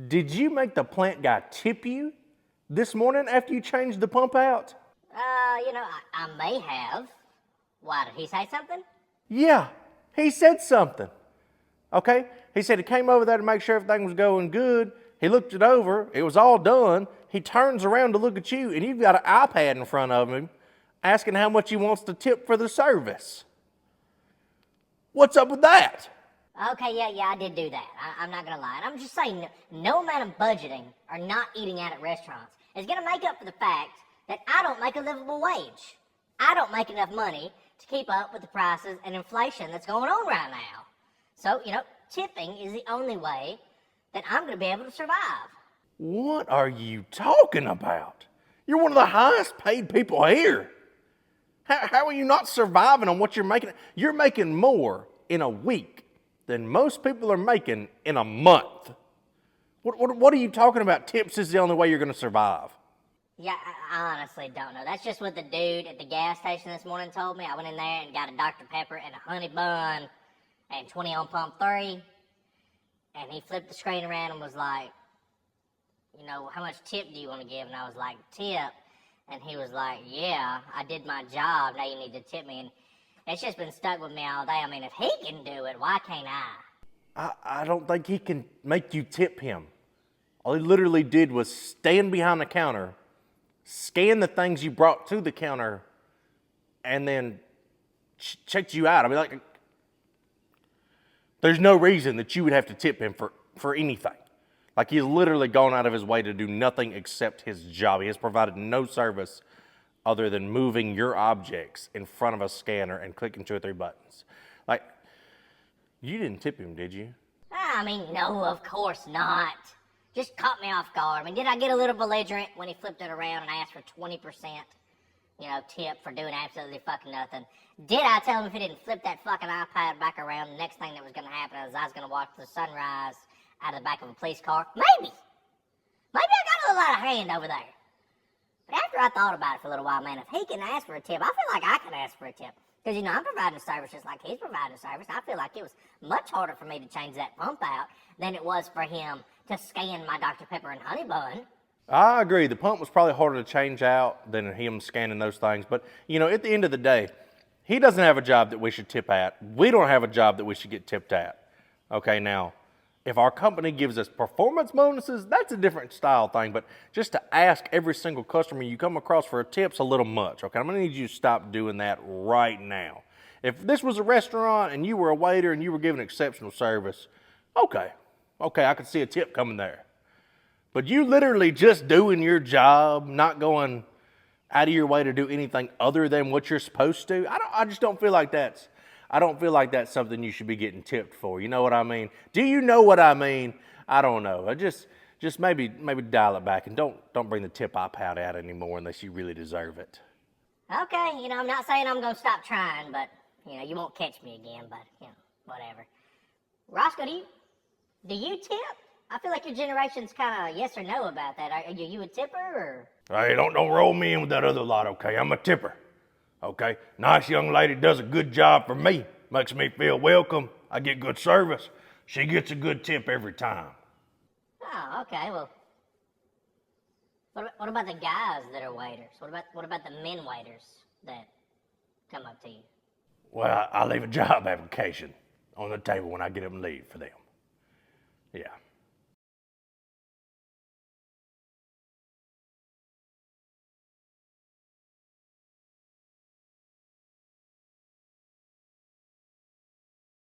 Did you make the plant guy tip you this morning after you changed the pump out? I may have. Why, did he say something? Yeah, he said something. Okay, he said he came over there to make sure everything was going good. He looked it over, it was all done. He turns around to look at you, and you've got an iPad in front of him asking how much he wants to tip for the service. What's up with that? Okay, yeah, I did do that. I'm not gonna lie. And I'm just saying, no amount of budgeting or not eating out at restaurants is gonna make up for the fact that I don't make a livable wage. I don't make enough money to keep up with the prices and inflation that's going on right now. So, tipping is the only way that I'm gonna be able to survive. What are you talking about? You're one of the highest paid people here. How are you not surviving on what you're making? You're making more in a week than most people are making in a month. What are you talking about? Tips is the only way you're going to survive. Yeah, I honestly don't know. That's just what the dude at the gas station this morning told me. I went in there and got a Dr. Pepper and a honey bun and 20 on pump 3. And he flipped the screen around and was like, how much tip do you want to give? And I was like, tip. And he was like, yeah, I did my job. Now you need to tip me. And it's just been stuck with me all day. I mean, if he can do it, why can't I? I don't think he can make you tip him. All he literally did was stand behind the counter, scan the things you brought to the counter, and then checked you out. I mean, there's no reason that you would have to tip him for anything. Like, he's literally gone out of his way to do nothing except his job. He has provided no service other than moving your objects in front of a scanner and clicking 2 or 3 buttons. Like, you didn't tip him, did you? No, of course not. Just caught me off guard. Did I get a little belligerent when he flipped it around and asked for 20%, tip for doing absolutely fucking nothing? Did I tell him if he didn't flip that fucking iPad back around, the next thing that was going to happen is I was going to watch the sunrise out of the back of a police car? Maybe I got a little out of hand over there. But after I thought about it for a little while, man, if he can ask for a tip, I feel like I can ask for a tip. Because, I'm providing a service just like he's providing a service. I feel like it was much harder for me to change that pump out than it was for him to scan my Dr. Pepper and honey bun. I agree. The pump was probably harder to change out than him scanning those things. But, at the end of the day, he doesn't have a job that we should tip at. We don't have a job that we should get tipped at. Okay, now, if our company gives us performance bonuses, that's a different style thing. But just to ask every single customer you come across for a tip's a little much. Okay, I'm going to need you to stop doing that right now. If this was a restaurant and you were a waiter and you were giving exceptional service, okay, I could see a tip coming there. But you literally just doing your job, not going out of your way to do anything other than what you're supposed to. I just don't feel like that's something you should be getting tipped for. You know what I mean? Do you know what I mean? I don't know. Just maybe dial it back and don't bring the tip iPad out anymore unless you really deserve it. Okay, I'm not saying I'm gonna stop trying, but you won't catch me again. But whatever. Roscoe, do you tip? I feel like your generation's kind of yes or no about that. Are you a tipper or? Hey, don't roll me in with that other lot. Okay, I'm a tipper. Okay, nice young lady does a good job for me. Makes me feel welcome. I get good service. She gets a good tip every time. Oh, okay. Well, what about the guys that are waiters? What about the men waiters that come up to you? Well, I leave a job application on the table when I get up and leave for them. Yeah.